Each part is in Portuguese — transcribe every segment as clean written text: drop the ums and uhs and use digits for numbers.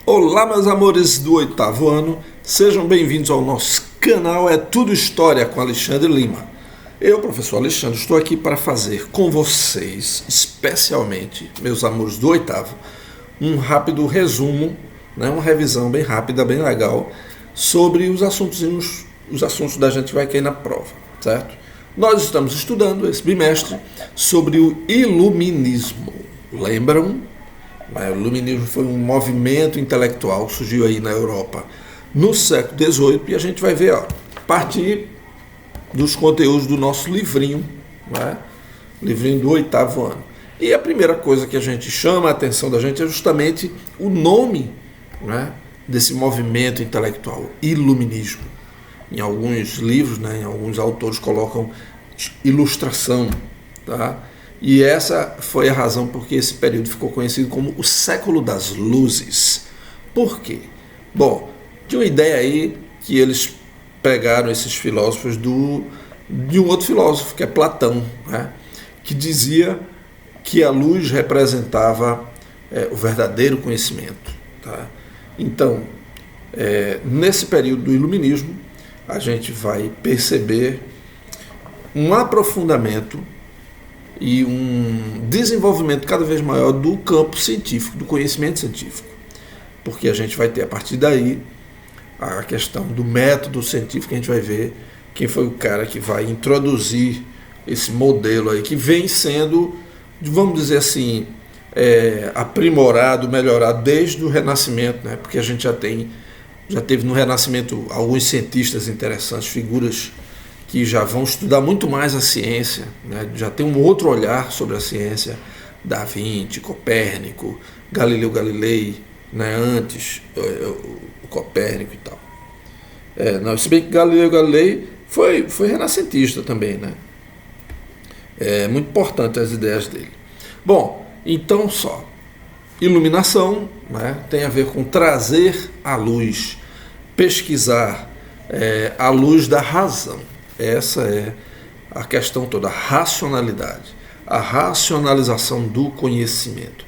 Olá, meus amores do oitavo ano, sejam bem-vindos ao nosso canal É Tudo História com Alexandre Lima. Eu, professor Alexandre, estou aqui para fazer com vocês, especialmente, meus amores do oitavo, um rápido resumo, uma revisão bem rápida, bem legal, sobre os assuntos da gente que vai cair na prova, certo? Nós estamos estudando esse bimestre sobre o Iluminismo. Lembram? O Iluminismo foi um movimento intelectual que surgiu aí na Europa no século XVIII e a gente vai ver, a partir dos conteúdos do nosso livrinho, livrinho do oitavo ano. E a primeira coisa que a gente chama a atenção da gente é justamente o nome, desse movimento intelectual, Iluminismo. Em alguns livros, em alguns autores colocam ilustração, tá? E essa foi a razão porque esse período ficou conhecido como o século das luzes. Por quê? Bom, tinha uma ideia aí que eles pegaram esses filósofos de um outro filósofo, que é Platão, que dizia que a luz representava o verdadeiro conhecimento. Tá? Então, nesse período do Iluminismo, a gente vai perceber um aprofundamento e um desenvolvimento cada vez maior do campo científico, do conhecimento científico. Porque a gente vai ter, a partir daí, a questão do método científico, a gente vai ver quem foi o cara que vai introduzir esse modelo aí, que vem sendo, vamos dizer assim, aprimorado, melhorado desde o Renascimento, porque a gente já teve no Renascimento alguns cientistas interessantes, figuras que já vão estudar muito mais a ciência, já tem um outro olhar sobre a ciência, Da Vinci, Copérnico, Galileu Galilei, antes, o Copérnico e tal. Se bem que Galileu Galilei foi renascentista também, É muito importante as ideias dele. Bom, então iluminação, tem a ver com trazer a luz, pesquisar a luz da razão. Essa é a questão toda, a racionalidade, a racionalização do conhecimento.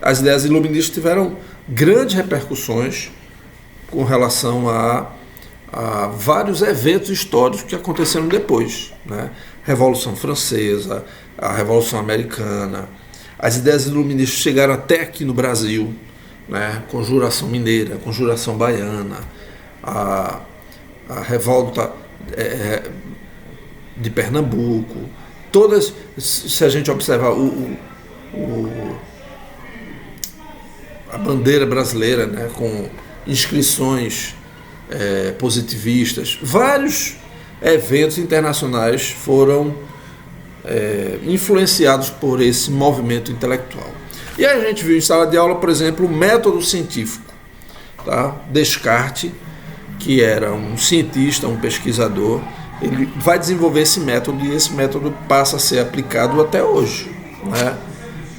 As ideias iluministas tiveram grandes repercussões com relação a vários eventos históricos que aconteceram depois. Revolução Francesa, a Revolução Americana. As ideias iluministas chegaram até aqui no Brasil, Conjuração Mineira, Conjuração Baiana, a Revolta de Pernambuco, todas, se a gente observar a bandeira brasileira, com inscrições positivistas, vários eventos internacionais foram influenciados por esse movimento intelectual. E aí a gente viu em sala de aula, por exemplo, o método científico, tá? Descartes, que era um cientista, um pesquisador, ele vai desenvolver esse método e esse método passa a ser aplicado até hoje.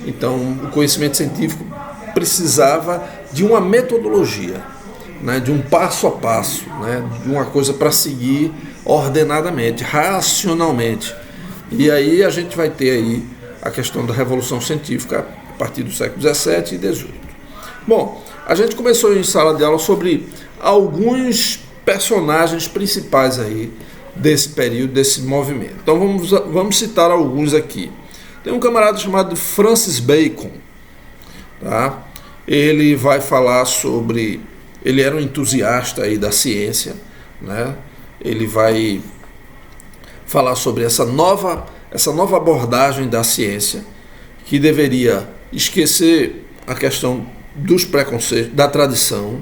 Então, o conhecimento científico precisava de uma metodologia, de um passo a passo, de uma coisa para seguir ordenadamente, racionalmente. E aí a gente vai ter aí a questão da Revolução Científica a partir do século XVII e XVIII. Bom, a gente começou em sala de aula sobre alguns personagens principais aí desse período, desse movimento. Então vamos citar alguns aqui. Tem um camarada chamado Francis Bacon, tá? Ele vai falar sobre... Ele era um entusiasta aí da ciência, Ele vai falar sobre essa nova abordagem da ciência, que deveria esquecer a questão dos preconceitos, da tradição,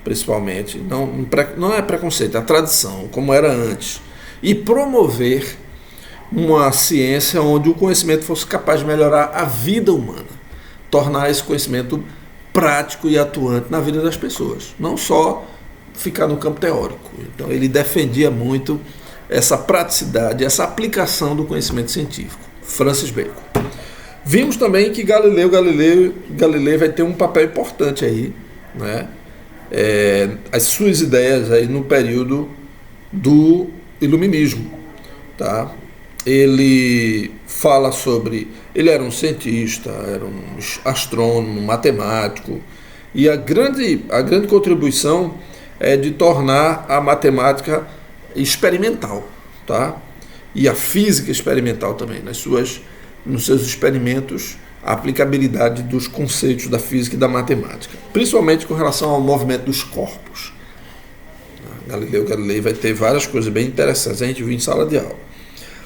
principalmente, não é preconceito, é a tradição, como era antes, e promover uma ciência onde o conhecimento fosse capaz de melhorar a vida humana, tornar esse conhecimento prático e atuante na vida das pessoas, não só ficar no campo teórico. Então ele defendia muito essa praticidade, essa aplicação do conhecimento científico. Francis Bacon. Vimos também que Galileu Galilei vai ter um papel importante aí, as suas ideias aí no período do Iluminismo, tá? Ele fala sobre... Ele era um cientista, era um astrônomo, matemático. E a grande contribuição é de tornar a matemática experimental, tá? E a física experimental também, nos seus experimentos, a aplicabilidade dos conceitos da física e da matemática, principalmente com relação ao movimento dos corpos. Galileu Galilei vai ter várias coisas bem interessantes, a gente viu em sala de aula.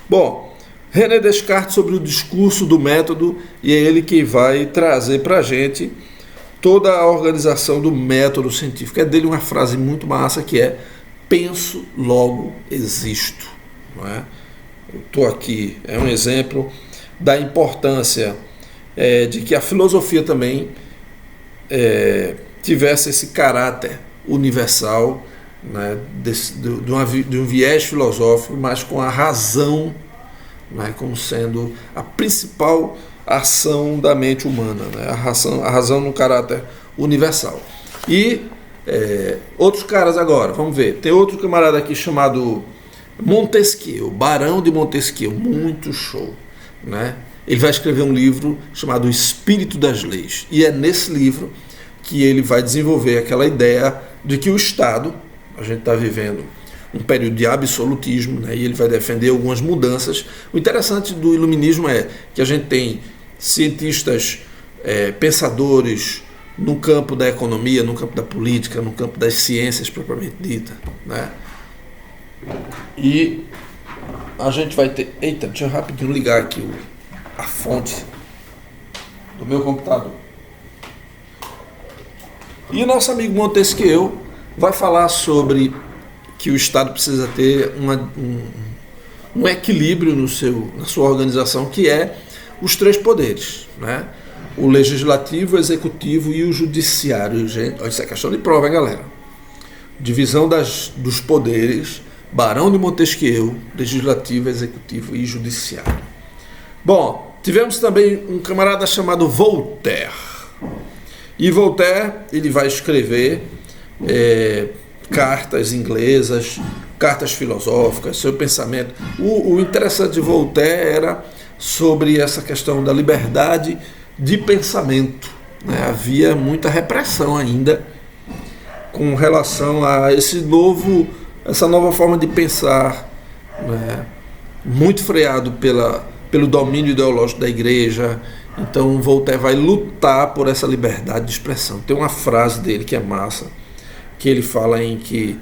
Bom, René Descartes sobre o discurso do método, e é ele que vai trazer para a gente toda a organização do método científico. É dele uma frase muito massa que é: penso, logo existo. Não é? Eu estou aqui, é um exemplo da importância de que a filosofia também tivesse esse caráter universal, né, de um viés filosófico, mas com a razão, né, como sendo a principal ação da mente humana, né, a razão no caráter universal. E outros caras agora, vamos ver, tem outro camarada aqui chamado Montesquieu, Barão de Montesquieu, muito show, né? Ele vai escrever um livro chamado O Espírito das Leis, e é nesse livro que ele vai desenvolver aquela ideia de que o Estado, a gente está vivendo um período de absolutismo, né, e ele vai defender algumas mudanças. O interessante do iluminismo é que a gente tem cientistas, pensadores no campo da economia, no campo da política, no campo das ciências propriamente dita, né? E a gente vai ter... Eita, deixa eu rapidinho ligar aqui a fonte do meu computador. E o nosso amigo Montesquieu vai falar sobre que o Estado precisa ter um equilíbrio na sua organização, que é os três poderes, né? O legislativo, o executivo e o judiciário. Gente, isso é questão de prova, hein, galera? Divisão dos poderes, Barão de Montesquieu, legislativo, executivo e judiciário. Bom, tivemos também um camarada chamado Voltaire. E Voltaire, ele vai escrever cartas inglesas, cartas filosóficas, seu pensamento. O interessante de Voltaire era sobre essa questão da liberdade de pensamento, né? Havia muita repressão ainda com relação a essa nova forma de pensar, né? Muito freado pelo domínio ideológico da igreja. Então Voltaire vai lutar por essa liberdade de expressão. Tem uma frase dele que é massa, que ele fala em que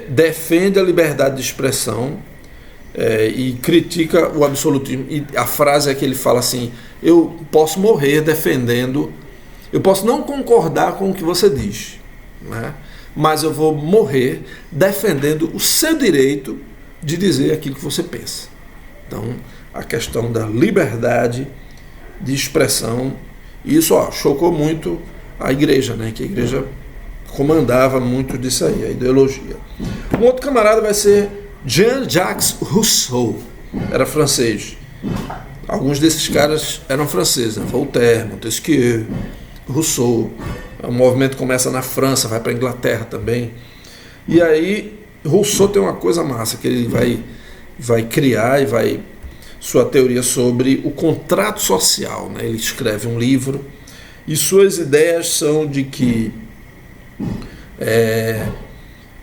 defende a liberdade de expressão e critica o absolutismo. E a frase é que ele fala assim: eu posso morrer defendendo, eu posso não concordar com o que você diz, né? Mas eu vou morrer defendendo o seu direito de dizer aquilo que você pensa. Então, a questão da liberdade de expressão, isso chocou muito a igreja, né? Que a igreja comandava muito disso aí, a ideologia. Um outro camarada vai ser Jean-Jacques Rousseau, era francês. Alguns desses caras eram franceses, né? Voltaire, Montesquieu, Rousseau. O movimento começa na França, vai para a Inglaterra também. E aí Rousseau tem uma coisa massa, que ele vai criar sua teoria sobre o contrato social, né? Ele escreve um livro e suas ideias são de que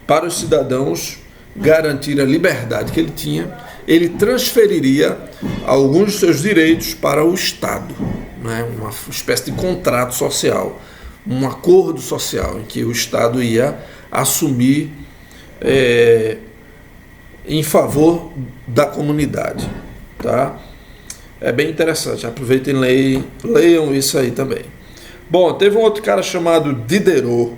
para os cidadãos garantir a liberdade que ele tinha, ele transferiria alguns dos seus direitos para o Estado, né? Uma espécie de contrato social, um acordo social em que o Estado ia assumir em favor da comunidade, tá? É bem interessante, aproveitem e leiam isso aí também. Bom, teve um outro cara chamado Diderot.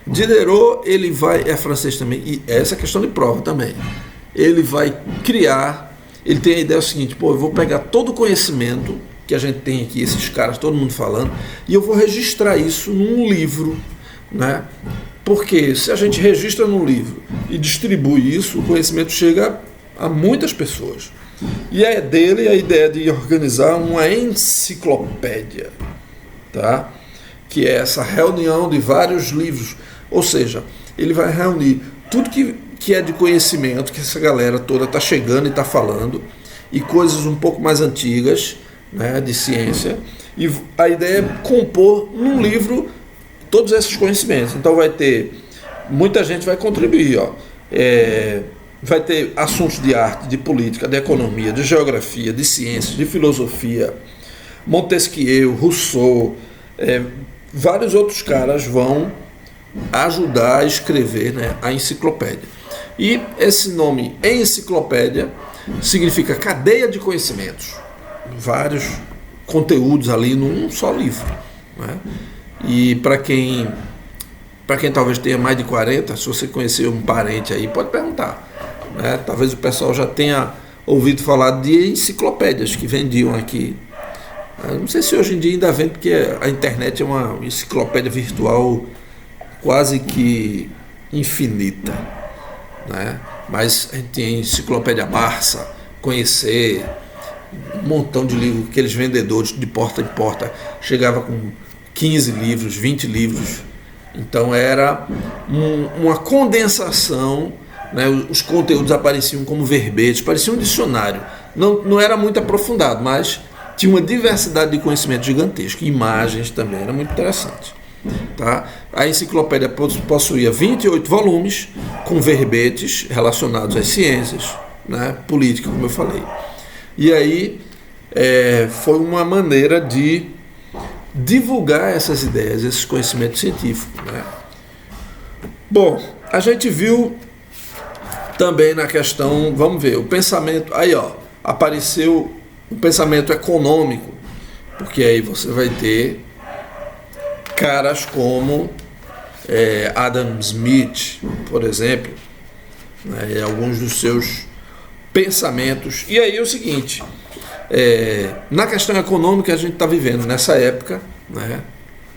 Diderot, ele é francês também, e essa é questão de prova também. Ele vai criar, ele tem a ideia seguinte: eu vou pegar todo o conhecimento que a gente tem aqui, esses caras, todo mundo falando, e eu vou registrar isso num livro, né? Porque se a gente registra num livro e distribui isso, o conhecimento chega a muitas pessoas. E é dele a ideia de organizar uma enciclopédia, tá? Que é essa reunião de vários livros. Ou seja, ele vai reunir tudo que é de conhecimento, que essa galera toda está chegando e está falando, e coisas um pouco mais antigas, né, de ciência, E a ideia é compor num livro todos esses conhecimentos. Então vai ter, muita gente vai contribuir, ó. Vai ter assuntos de arte, de política, de economia, de geografia, de ciências, de filosofia. Montesquieu, Rousseau, vários outros caras vão ajudar a escrever, né, a enciclopédia. E esse nome enciclopédia significa cadeia de conhecimentos, vários conteúdos ali num só livro, né? E para quem talvez tenha mais de 40, se você conhecer um parente aí, pode perguntar, né? Talvez o pessoal já tenha ouvido falar de enciclopédias que vendiam aqui. Eu não sei se hoje em dia ainda vende, porque a internet é uma enciclopédia virtual quase que infinita, né? Mas a gente tem enciclopédia Barça, Conhecer, um montão de livros, aqueles vendedores de porta em porta, chegava com 15 livros, 20 livros. Então era uma condensação, né? Os conteúdos apareciam como verbetes, parecia um dicionário. Não era muito aprofundado, mas tinha uma diversidade de conhecimento gigantesca, imagens também, era muito interessante. Tá? A enciclopédia possuía 28 volumes com verbetes relacionados às ciências, né? Política, como eu falei. E aí foi uma maneira de divulgar essas ideias, esses conhecimentos científicos, né? Bom, a gente viu também na questão, vamos ver, o pensamento, aí ó, apareceu o pensamento econômico, porque aí você vai ter caras como Adam Smith, por exemplo, né, e alguns dos seus pensamentos. E aí é o seguinte, na questão econômica a gente está vivendo nessa época, né,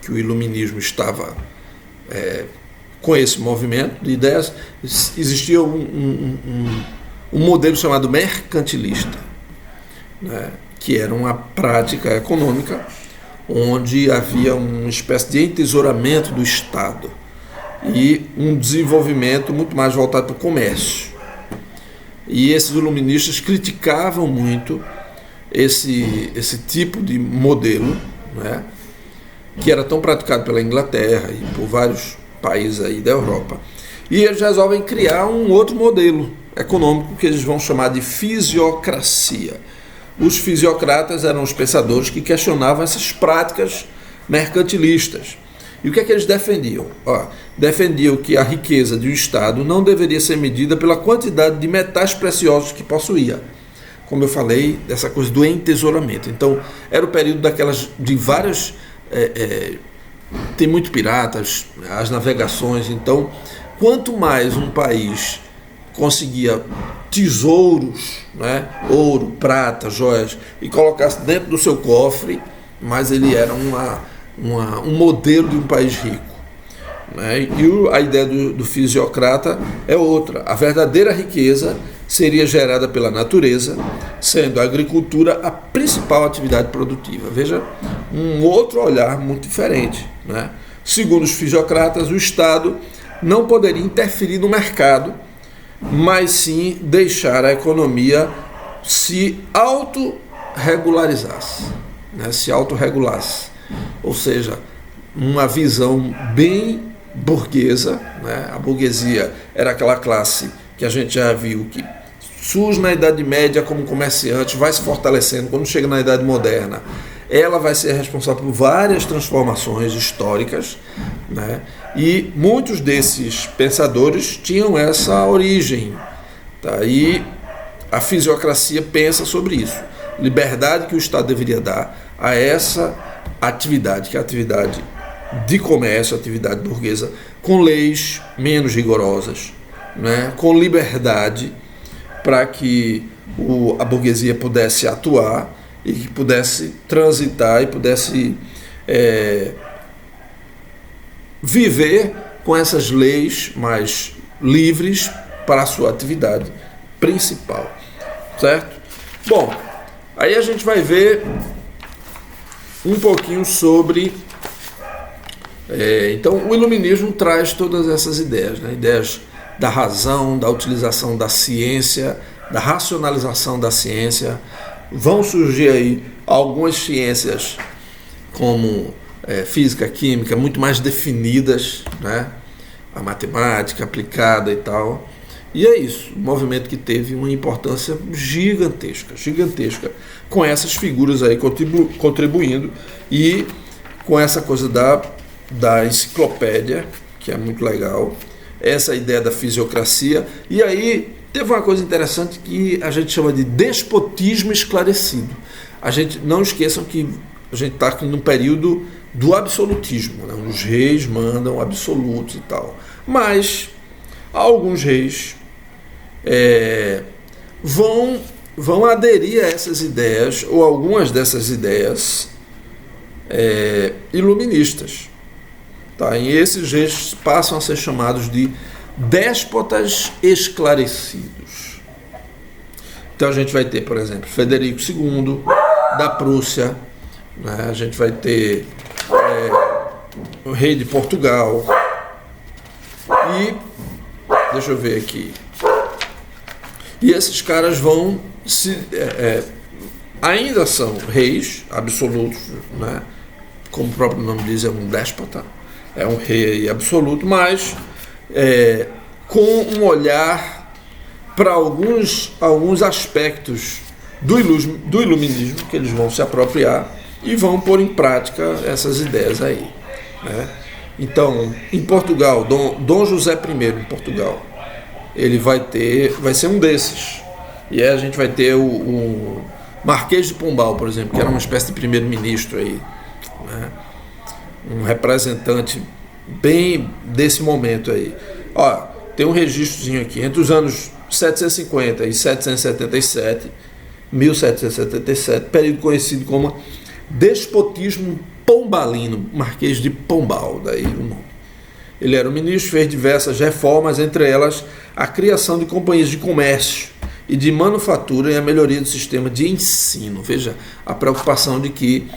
que o iluminismo estava com esse movimento de ideias, existia um modelo chamado mercantilista, né, que era uma prática econômica onde havia uma espécie de entesouramento do Estado e um desenvolvimento muito mais voltado para o comércio. E esses iluministas criticavam muito esse tipo de modelo, né, que era tão praticado pela Inglaterra e por vários países aí da Europa. E eles resolvem criar um outro modelo econômico que eles vão chamar de fisiocracia. Os fisiocratas eram os pensadores que questionavam essas práticas mercantilistas. E o que é que eles defendiam? Defendiam que a riqueza de um Estado não deveria ser medida pela quantidade de metais preciosos que possuía. Como eu falei, dessa coisa do entesouramento. Então, era o período de várias... tem muito piratas, as navegações. Então, quanto mais um país conseguia tesouros, né, ouro, prata, joias, e colocasse dentro do seu cofre, mas ele era um modelo de um país rico, né? E a ideia do fisiocrata é outra. A verdadeira riqueza seria gerada pela natureza, sendo a agricultura a principal atividade produtiva. Veja, um outro olhar muito diferente, né? Segundo os fisiocratas, o Estado não poderia interferir no mercado, mas sim deixar a economia se autorregularizasse, né? Se autorregulasse. Ou seja, uma visão bem burguesa, né? A burguesia era aquela classe que a gente já viu que surge na Idade Média como comerciante, vai se fortalecendo. Quando chega na Idade Moderna, ela vai ser responsável por várias transformações históricas, né? E muitos desses pensadores tinham essa origem, tá? E a fisiocracia pensa sobre isso. Liberdade que o Estado deveria dar a essa atividade, que é a atividade de comércio, a atividade burguesa, com leis menos rigorosas, né? Com liberdade para que a burguesia pudesse atuar e que pudesse transitar e pudesse viver com essas leis mais livres para a sua atividade principal, certo? Bom, aí a gente vai ver um pouquinho sobre... então, o iluminismo traz todas essas ideias, né? Ideias da razão, da utilização da ciência, da racionalização da ciência. Vão surgir aí algumas ciências como física, química, muito mais definidas, né? A matemática aplicada e tal. E é isso, um movimento que teve uma importância gigantesca, com essas figuras aí contribuindo e com essa coisa da enciclopédia, que é muito legal, essa ideia da fisiocracia. E aí teve uma coisa interessante que a gente chama de despotismo esclarecido. A gente, não esqueçam que a gente está aqui num período do absolutismo, né? Os reis mandam absolutos e tal. Mas alguns reis vão aderir a essas ideias, ou algumas dessas ideias iluministas. Tá? E esses reis passam a ser chamados de déspotas esclarecidos. Então a gente vai ter, por exemplo, Frederico II da Prússia, né? A gente vai ter o rei de Portugal e deixa eu ver aqui. E esses caras vão ainda são reis absolutos, né? Como o próprio nome diz, é um déspota, é um rei absoluto, mas com um olhar para alguns aspectos do iluminismo que eles vão se apropriar e vão pôr em prática essas ideias aí, né? Então, em Portugal, Dom José I em Portugal, ele vai ser um desses. E aí a gente vai ter o Marquês de Pombal, por exemplo, que era uma espécie de primeiro-ministro aí, né? Um representante bem desse momento aí. Ó, tem um registrozinho aqui, entre os anos 750 e 1777, período conhecido como despotismo pombalino, Marquês de Pombal, daí o nome. Ele era o ministro, fez diversas reformas, entre elas a criação de companhias de comércio e de manufatura e a melhoria do sistema de ensino. Veja, a preocupação de que,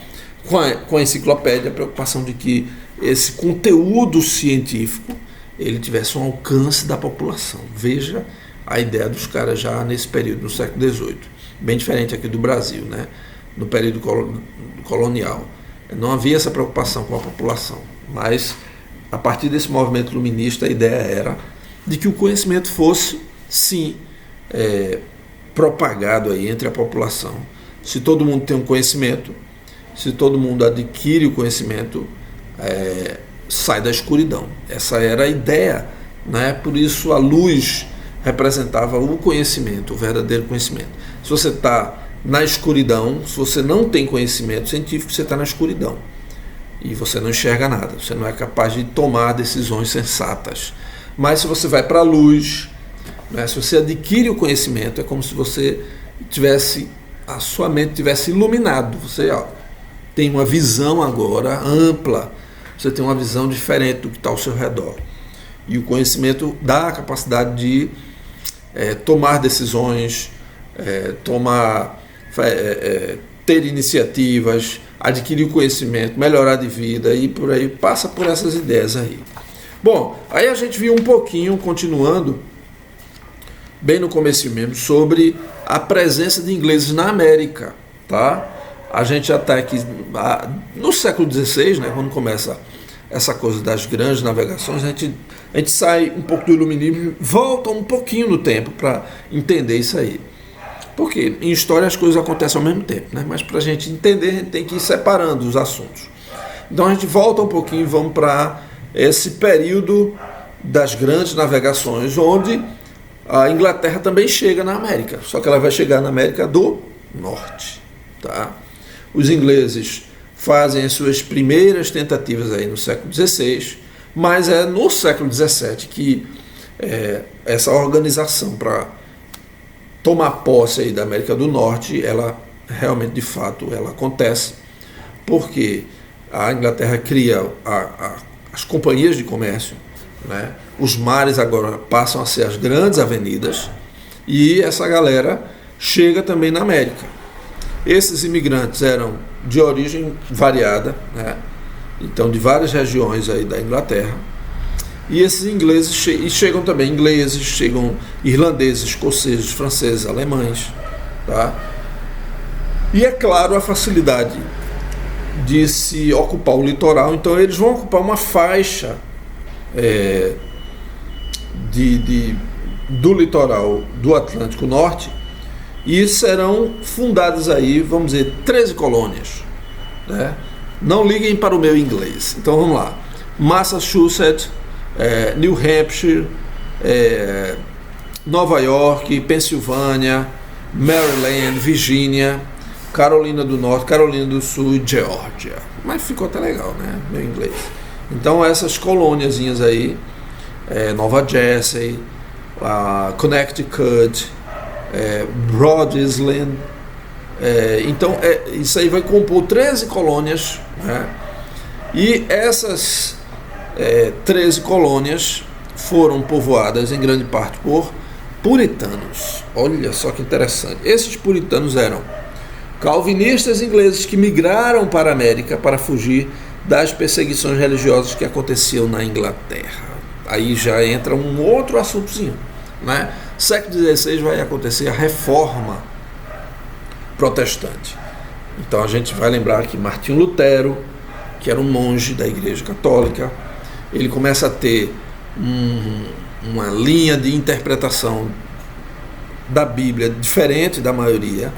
com a enciclopédia, a preocupação de que esse conteúdo científico ele tivesse um alcance da população. Veja a ideia dos caras já nesse período, no século XVIII. Bem diferente aqui do Brasil, né? No período colonial. Não havia essa preocupação com a população, mas a partir desse movimento iluminista a ideia era de que o conhecimento fosse, sim, propagado aí entre a população. Se todo mundo tem um conhecimento, se todo mundo adquire o conhecimento, sai da escuridão. Essa era a ideia, né? Por isso a luz representava o conhecimento, o verdadeiro conhecimento. Se você está na escuridão, se você não tem conhecimento científico, você está na escuridão. E você não enxerga nada, você não é capaz de tomar decisões sensatas. Mas se você vai para a luz, né, se você adquire o conhecimento, é como se você a sua mente tivesse iluminado. Você tem uma visão agora ampla, você tem uma visão diferente do que está ao seu redor. E o conhecimento dá a capacidade de tomar decisões, ter iniciativas, adquirir o conhecimento, melhorar de vida e por aí, passa por essas ideias aí. Bom, aí a gente viu um pouquinho, continuando, bem no começo mesmo, sobre a presença de ingleses na América, tá? A gente já está aqui no século XVI, né, quando começa essa coisa das grandes navegações, a gente sai um pouco do iluminismo, volta um pouquinho no tempo para entender isso aí. Porque em história as coisas acontecem ao mesmo tempo, né? Mas para a gente entender, a gente tem que ir separando os assuntos. Então a gente volta um pouquinho e vamos para esse período das grandes navegações, onde a Inglaterra também chega na América, só que ela vai chegar na América do Norte. Tá? Os ingleses fazem as suas primeiras tentativas aí no século XVI, mas é no século XVII que essa organização para tomar posse aí da América do Norte, ela realmente, de fato, ela acontece, porque a Inglaterra cria as companhias de comércio, né? Os mares agora passam a ser as grandes avenidas, e essa galera chega também na América. Esses imigrantes eram de origem variada, né? Então de várias regiões aí da Inglaterra. E esses ingleses chegam também ingleses, chegam irlandeses, escoceses, franceses, alemães, tá? E é claro a facilidade de se ocupar o litoral. Então eles vão ocupar uma faixa do litoral do Atlântico Norte e serão fundadas aí, vamos dizer, 13 colônias, né? Não liguem para o meu inglês. Então vamos lá: Massachusetts, New Hampshire, Nova York, Pensilvânia, Maryland, Virgínia, Carolina do Norte, Carolina do Sul e Geórgia. Mas ficou até legal, né? Meu inglês. Então essas colôniazinhas aí, Nova Jersey, Connecticut, Rhode Island. Então isso aí vai compor 13 colônias, né? E essas 13 colônias foram povoadas em grande parte por puritanos. Olha só que interessante. Esses puritanos eram calvinistas ingleses que migraram para a América para fugir das perseguições religiosas que aconteciam na Inglaterra. Aí já entra um outro assuntozinho, né? Século XVI vai acontecer a Reforma Protestante. Então a gente vai lembrar que Martinho Lutero, que era um monge da Igreja Católica, ele começa a ter uma linha de interpretação da Bíblia diferente da maioria,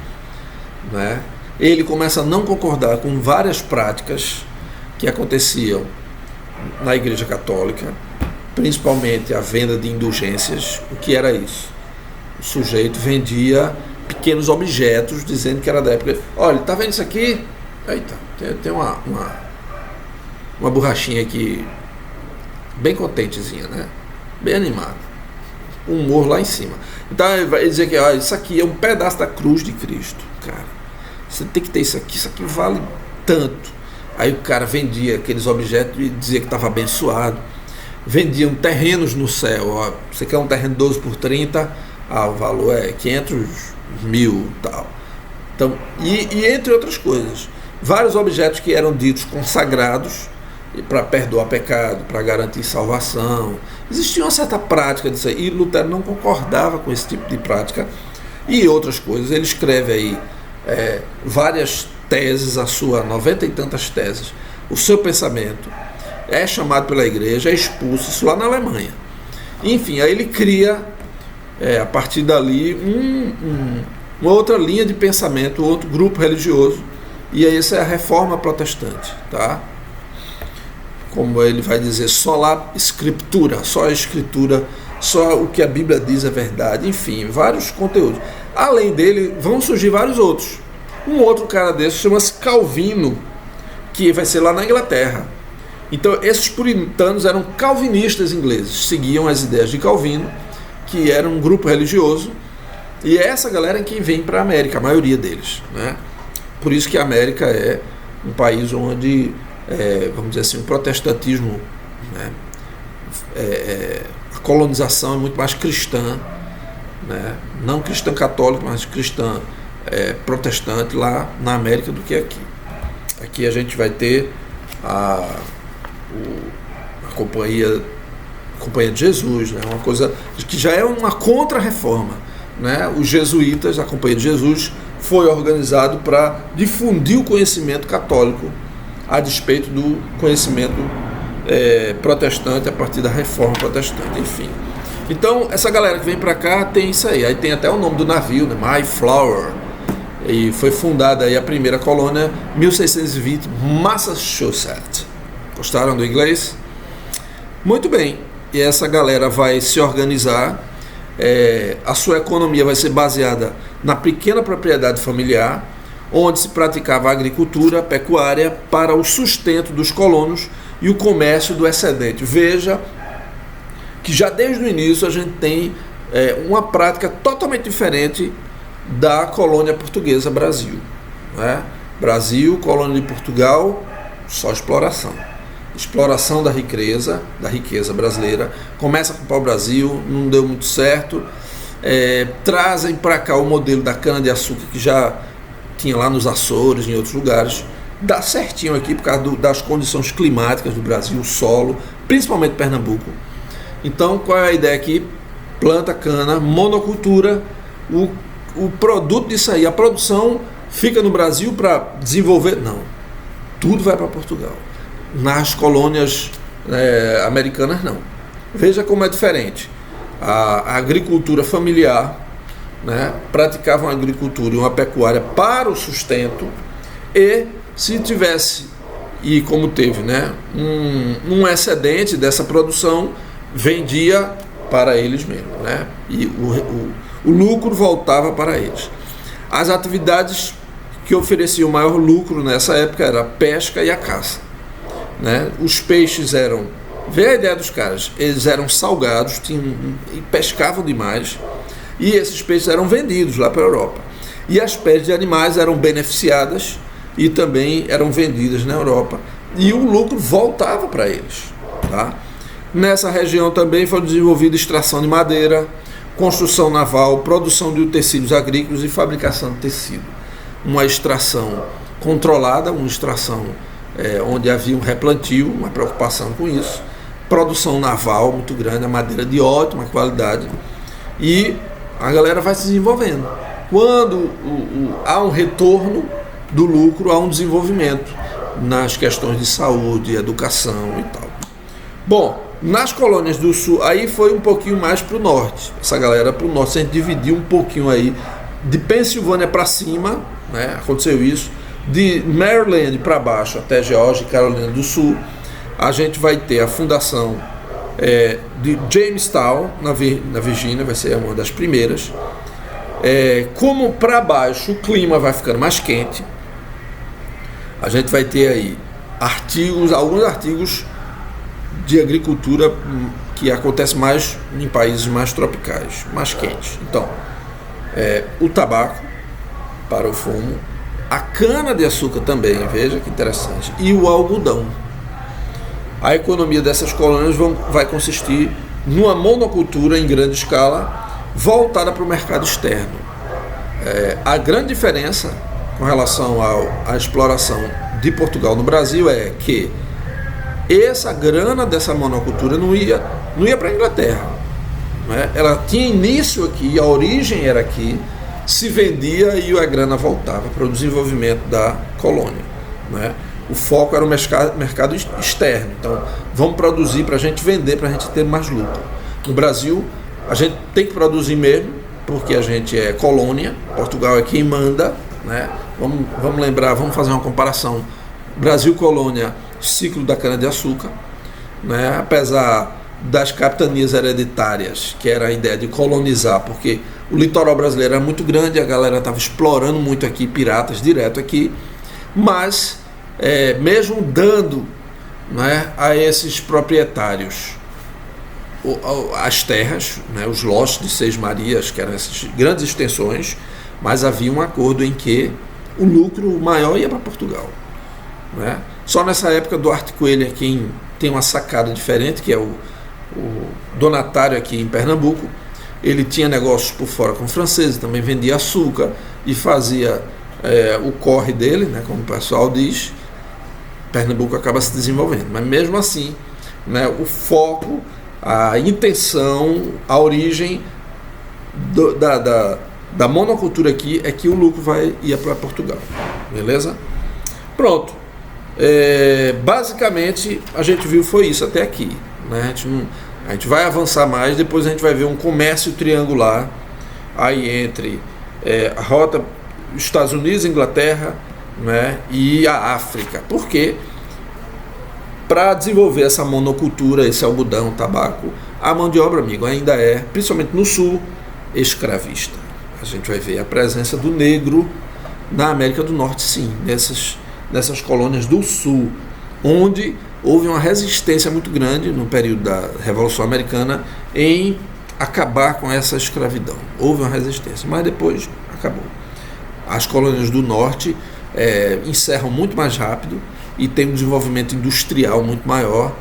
né? Ele começa a não concordar com várias práticas que aconteciam na Igreja Católica, principalmente a venda de indulgências. O que era isso? O sujeito vendia pequenos objetos dizendo que era da época. Olha, tá vendo isso aqui? Eita, tem uma borrachinha aqui bem contentezinha, né? Bem animada. Um humor lá em cima. Então ele vai dizer que isso aqui é um pedaço da cruz de Cristo. Cara, você tem que ter isso aqui vale tanto. Aí o cara vendia aqueles objetos e dizia que estava abençoado. Vendiam terrenos no céu. Você quer um terreno 12 por 30? O valor é 500 mil tal. Então, e entre outras coisas, vários objetos que eram ditos consagrados para perdoar pecado, para garantir salvação. Existia uma certa prática disso aí, e Lutero não concordava com esse tipo de prática e outras coisas. Ele escreve aí várias teses, a sua 90 e tantas teses. O seu pensamento é chamado pela igreja, é expulso, isso lá na Alemanha. Enfim, aí ele cria, a partir dali, uma outra linha de pensamento, outro grupo religioso, e aí essa é a Reforma Protestante, tá? Como ele vai dizer, sola scriptura, só a escritura, só o que a Bíblia diz é verdade, enfim, vários conteúdos. Além dele, vão surgir vários outros. Um outro cara desse chama-se Calvino, que vai ser lá na Inglaterra. Então, esses puritanos eram calvinistas ingleses, seguiam as ideias de Calvino, que era um grupo religioso, e é essa galera que vem para a América, a maioria deles, né? Por isso que a América é um país onde, vamos dizer assim, o protestantismo, né? A colonização é muito mais cristã, né? Não cristã católica, mas cristã protestante lá na América do que aqui. Aqui a gente vai ter a companhia de Jesus, né? Uma coisa que já é uma contra-reforma, né? Os jesuítas, a Companhia de Jesus, foi organizado para difundir o conhecimento católico a despeito do conhecimento protestante a partir da Reforma Protestante, enfim. Então, essa galera que vem para cá tem isso aí. Aí tem até o nome do navio, né? Mayflower. E foi fundada aí a primeira colônia, 1620, Massachusetts. Gostaram do inglês? Muito bem. E essa galera vai se organizar. A sua economia vai ser baseada na pequena propriedade familiar, onde se praticava a agricultura, a pecuária para o sustento dos colonos e o comércio do excedente. Veja que já desde o início a gente tem uma prática totalmente diferente da colônia portuguesa Brasil, né? Brasil, colônia de Portugal, só exploração da riqueza brasileira. Começa com o pau-brasil, não deu muito certo, trazem para cá o modelo da cana-de-açúcar que já tinha lá nos Açores, em outros lugares. Dá certinho aqui por causa das condições climáticas do Brasil, o solo, principalmente Pernambuco. Então, qual é a ideia aqui? Planta cana, monocultura, o produto disso aí, a produção fica no Brasil para desenvolver? Não. tudo vai para Portugal. Nas colônias americanas, não. Veja como é diferente. A agricultura familiar, né, praticava uma agricultura e uma pecuária para o sustento, e se tivesse, e como teve, né, um excedente dessa produção, vendia para eles mesmos, né, e o lucro voltava para eles. As atividades que ofereciam maior lucro nessa época era a pesca e a caça, né? Os peixes eram, vê a ideia dos caras, eles eram salgados, e pescavam demais, e esses peixes eram vendidos lá para a Europa. E as peles de animais eram beneficiadas e também eram vendidas na Europa, e o lucro voltava para eles, tá? Nessa região também foi desenvolvida extração de madeira, construção naval, produção de utensílios agrícolas e fabricação de tecido. Uma extração controlada, uma extração onde havia um replantio, uma preocupação com isso, produção naval muito grande, a madeira de ótima qualidade, e a galera vai se desenvolvendo. Quando há um retorno do lucro, há um desenvolvimento nas questões de saúde, educação e tal. Bom, nas colônias do sul, aí foi um pouquinho mais para o norte, essa galera para o norte, a gente dividiu um pouquinho aí, de Pensilvânia para cima, né, aconteceu isso, de Maryland para baixo até Geórgia e Carolina do Sul, a gente vai ter a fundação de Jamestown, na Virgínia, vai ser uma das primeiras. Como para baixo o clima vai ficando mais quente, a gente vai ter aí alguns artigos de agricultura que acontece mais em países mais tropicais, mais quentes. Então, o tabaco para o fumo, a cana-de-açúcar também, veja que interessante, e o algodão. A economia dessas colônias vai consistir numa monocultura em grande escala voltada para o mercado externo. A grande diferença com relação à exploração de Portugal no Brasil é que essa grana dessa monocultura não ia para a Inglaterra, né? Ela tinha início aqui, a origem era aqui, se vendia e a grana voltava para o desenvolvimento da colônia, né? O foco era o mercado externo. Então, vamos produzir para a gente vender, para a gente ter mais lucro. No Brasil, a gente tem que produzir mesmo, porque a gente é colônia, Portugal é quem manda, né? Vamos lembrar, vamos fazer uma comparação. Brasil colônia, ciclo da cana-de-açúcar, né? Apesar das capitanias hereditárias, que era a ideia de colonizar, porque o litoral brasileiro era muito grande, a galera estava explorando muito aqui, piratas direto aqui, mas mesmo dando, né, a esses proprietários as terras, né, os lotes de Seis Marias, que eram essas grandes extensões, mas havia um acordo em que o lucro maior ia para Portugal, né? Só nessa época Duarte Coelho é quem tem uma sacada diferente, que é o donatário aqui em Pernambuco. Ele tinha negócios por fora com franceses, também vendia açúcar e fazia o corre dele, né, como o pessoal diz. Pernambuco acaba se desenvolvendo, mas mesmo assim, né, o foco, a intenção, a origem da monocultura aqui é que o lucro ia para Portugal, beleza? Pronto. Basicamente a gente viu foi isso até aqui, né? A gente vai avançar mais, depois a gente vai ver um comércio triangular aí entre a rota Estados Unidos, Inglaterra, né, e a África. Porque para desenvolver essa monocultura, esse algodão, tabaco, a mão de obra, amigo, ainda é, principalmente no sul, escravista. A gente vai ver a presença do negro na América do Norte, sim, nessas colônias do sul, onde houve uma resistência muito grande no período da Revolução Americana em acabar com essa escravidão. Houve uma resistência, mas depois acabou. As colônias do norte encerram muito mais rápido e tem um desenvolvimento industrial muito maior,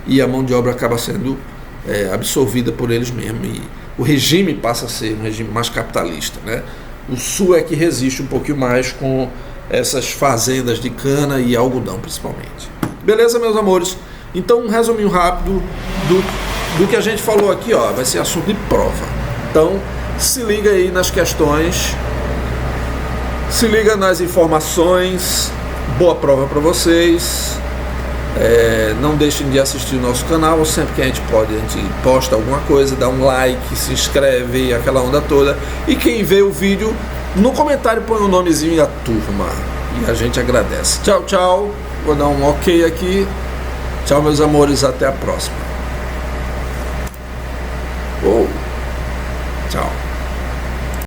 e a mão de obra acaba sendo absorvida por eles mesmos, e o regime passa a ser um regime mais capitalista, né? O sul é que resiste um pouquinho mais com essas fazendas de cana e algodão principalmente. Beleza, meus amores? Então, um resuminho rápido do que a gente falou aqui, ó, vai ser assunto de prova. Então, se liga aí nas questões, se liga nas informações, Boa prova para vocês. Não deixem de assistir o nosso canal. Sempre que a gente pode, a gente posta alguma coisa, dá um like, se inscreve, aquela onda toda. E quem vê o vídeo, no comentário põe o nomezinho e a turma, e a gente agradece. Tchau, tchau. Vou dar um ok aqui. Tchau, meus amores, até a próxima. Tchau.